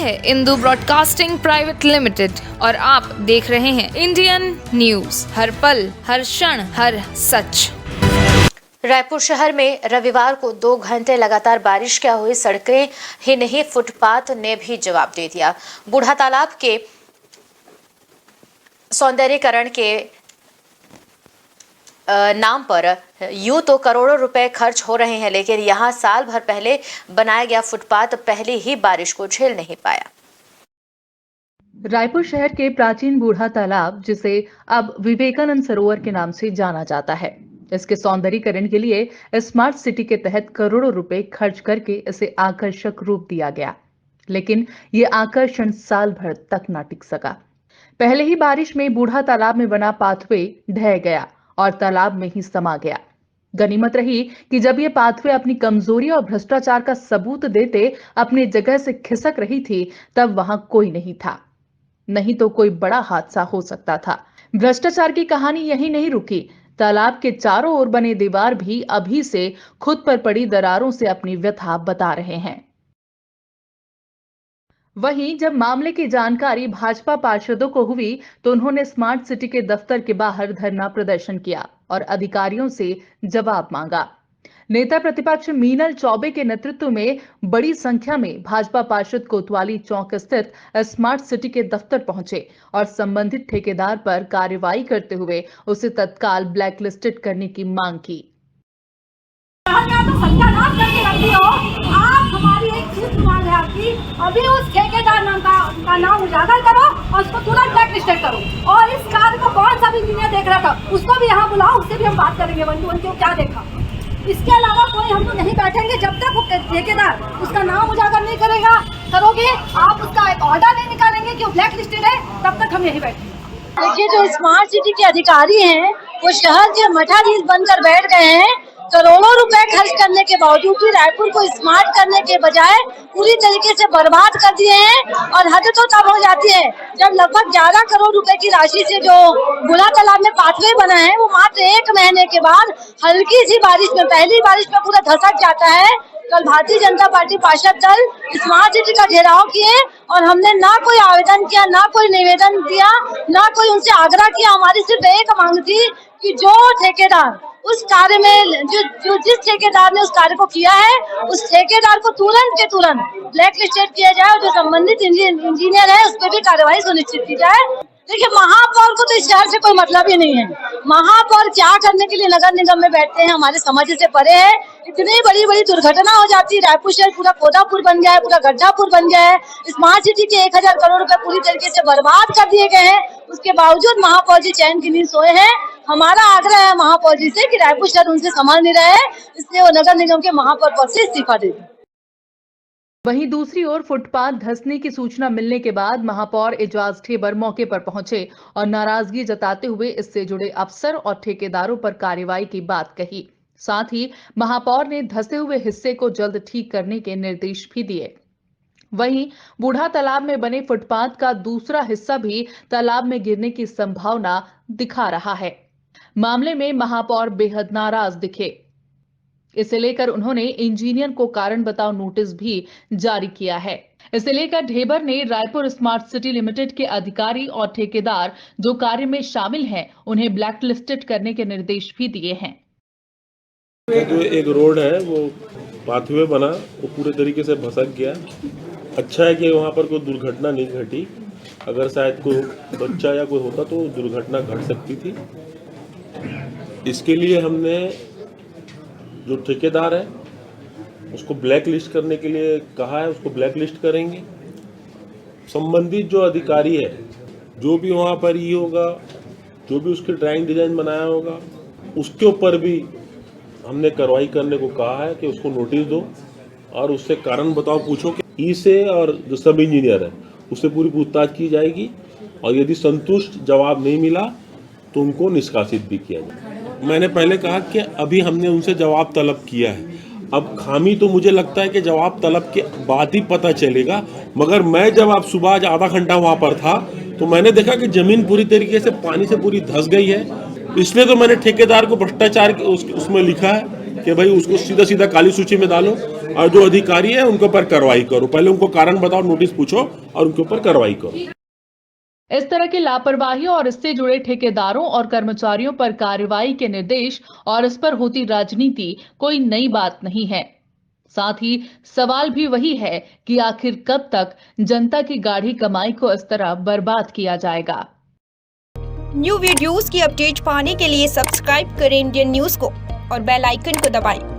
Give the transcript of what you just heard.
है Indu broadcasting private limited और आप देख रहे हैं इंडियन न्यूज, हर पल, हर क्षण, हर सच। रायपुर शहर में रविवार को 2 घंटे लगातार बारिश क्या हुई, सड़कें ही नहीं फुटपाथ ने भी जवाब दे दिया। बूढ़ा तालाब के सौंदर्यीकरण के नाम पर यूं तो करोड़ों रुपए खर्च हो रहे हैं, लेकिन यहां साल भर पहले बनाया गया फुटपाथ पहली ही बारिश को झेल नहीं पाया। रायपुर शहर के प्राचीन बूढ़ा तालाब, जिसे अब विवेकानंद सरोवर के नाम से जाना जाता है, इसके सौंदर्यीकरण के लिए स्मार्ट सिटी के तहत करोड़ों रुपए खर्च करके इसे आकर्षक रूप दिया गया, लेकिन ये आकर्षण साल भर तक न टिक सका। पहले ही बारिश में बूढ़ा तालाब में बना पाथवे ढह गया और तालाब में ही समा गया। गनीमत रही कि जब ये पाथवे अपनी कमजोरी और भ्रष्टाचार का सबूत देते अपनी जगह से खिसक रही थी, तब वहां कोई नहीं था, नहीं तो कोई बड़ा हादसा हो सकता था। भ्रष्टाचार की कहानी यही नहीं रुकी, तालाब के चारों ओर बने दीवार भी अभी से खुद पर पड़ी दरारों से अपनी व्यथा बता रहे हैं। वहीं जब मामले की जानकारी भाजपा पार्षदों को हुई तो उन्होंने स्मार्ट सिटी के दफ्तर के बाहर धरना प्रदर्शन किया और अधिकारियों से जवाब मांगा। नेता प्रतिपक्ष मीनल चौबे के नेतृत्व में बड़ी संख्या में भाजपा पार्षद कोतवाली चौक स्थित स्मार्ट सिटी के दफ्तर पहुंचे और संबंधित ठेकेदार पर कार्रवाई करते हुए उसे तत्काल ब्लैकलिस्टेड करने की मांग की। आप हमारी एक चीज मांग है आपकी, अभी उस ठेकेदार का नाम उजागर करो और उसको तुरंत ब्लैकलिस्टेड करो। और इस कार्य को कौन सा भी इंजीनियर देख रहा था, उसको भी यहाँ बुलाओ, उससे भी हम बात करेंगे वन टू वन क्यों क्या देखा। इसके अलावा कोई हम लोग नहीं बैठेंगे जब तक वो ठेकेदार उसका नाम उजागर नहीं करोगे, आप उसका एक ऑर्डर नहीं निकालेंगे कि वो ब्लैक लिस्टेड है, तब तक हम यही बैठेंगे। देखिए, जो स्मार्ट सिटी के अधिकारी हैं वो शहर के मठाधीश बनकर बैठ गए हैं। करोड़ों रुपए खर्च करने के बावजूद भी रायपुर को स्मार्ट करने के बजाय पूरी तरीके से बर्बाद कर दिए हैं। और हद तो तब हो जाती है जब लगभग 11 करोड़ रुपए की राशि से जो बूढ़ा तालाब में पाथवे बना है, वो मात्र 1 महीने के बाद हल्की सी बारिश में, पहली बारिश में पूरा धसक जाता है। कल भारतीय जनता पार्टी पार्षद दल स्मार्ट सिटी का घेराव किए और हमने ना कोई आवेदन किया, ना कोई निवेदन दिया, ना कोई उनसे आग्रह किया। हमारी सिर्फ एक मांग थी कि जो ठेकेदार उस कार्य में जिस ठेकेदार ने उस कार्य को किया है, उस ठेकेदार को तुरंत के तुरंत ब्लैकलिस्टेड किया जाए और जो संबंधित इंजीनियर है उस पर भी कार्रवाई सुनिश्चित की जाए। देखिए, महापौर को तो इस शहर से कोई मतलब ही नहीं है। महापौर क्या करने के लिए नगर निगम में बैठते हैं, हमारे समझ से परे है। इतनी बड़ी बड़ी दुर्घटना हो जाती है, रायपुर शहर पूरा खोदापुर बन गया है, पूरा गड्ढापुर बन गया है। स्मार्ट सिटी के 1000 करोड़ रुपए पूरी तरीके से बर्बाद कर दिए गए हैं। उसके बावजूद महापौर जी चैन की नींद सोए हैं। हमारा आग्रह है महापौर जी से कि रायपुर शहर उनसे संभाल नहीं रहे, इसलिए वो नगर निगम के महापौर पद से इस्तीफा दे दें। वहीं दूसरी ओर फुटपाथ धंसने की सूचना मिलने के बाद महापौर एजाज ढेबर मौके पर पहुंचे और नाराजगी जताते हुए इससे जुड़े अफसर और ठेकेदारों पर कार्रवाई की बात कही। साथ ही महापौर ने धंसे हुए हिस्से को जल्द ठीक करने के निर्देश भी दिए। वहीं बूढ़ा तालाब में बने फुटपाथ का दूसरा हिस्सा भी तालाब में गिरने की संभावना दिखा रहा है। मामले में महापौर बेहद नाराज दिखे। इसे लेकर उन्होंने इंजीनियर को कारण बताओ नोटिस भी जारी किया है। इसे लेकर ढेबर ने रायपुर स्मार्ट सिटी लिमिटेड के अधिकारी और ठेकेदार जो कार्य में शामिल हैं, उन्हें ब्लैकलिस्टेड करने के निर्देश भी दिए हैं। जो एक रोड है वो पाथवे बना, वो पूरे तरीके से भसक गया। अच्छा है कि वहाँ पर कोई दुर्घटना नहीं घटी। अगर शायद कोई बच्चा या कोई होता तो दुर्घटना घट सकती थी। इसके लिए हमने जो ठेकेदार है उसको ब्लैक लिस्ट करने के लिए कहा है, उसको ब्लैक लिस्ट करेंगे। संबंधित जो अधिकारी है, जो भी वहाँ पर ये होगा, जो भी उसके ड्राइंग डिजाइन बनाया होगा, उसके ऊपर भी हमने कार्रवाई करने को कहा है कि उसको नोटिस दो और उससे कारण बताओ पूछो कि ई से, और जो सब इंजीनियर है उससे पूरी पूछताछ की जाएगी और यदि संतुष्ट जवाब नहीं मिला तो उनको निष्कासित भी किया जाए। मैंने पहले कहा कि अभी हमने उनसे जवाब तलब किया है, अब खामी तो मुझे लगता है कि जवाब तलब के बाद ही पता चलेगा। मगर मैं जब आप सुबह आज आधा घंटा वहाँ पर था तो मैंने देखा कि जमीन पूरी तरीके से पानी से पूरी धंस गई है। इसलिए तो मैंने ठेकेदार को भ्रष्टाचार उसमें लिखा है कि भाई उसको सीधा सीधा काली सूची में डालो और जो अधिकारी है उनके ऊपर कार्रवाई करो। पहले उनको कारण बताओ, नोटिस पूछो और उनके ऊपर कार्रवाई करो। इस तरह की लापरवाही और इससे जुड़े ठेकेदारों और कर्मचारियों पर कार्रवाई के निर्देश और इस पर होती राजनीति कोई नई बात नहीं है। साथ ही सवाल भी वही है कि आखिर कब तक जनता की गाढ़ी कमाई को इस तरह बर्बाद किया जाएगा। न्यू वीडियोस की अपडेट पाने के लिए सब्सक्राइब करें इंडियन न्यूज को और बेल आइकन को दबाएं।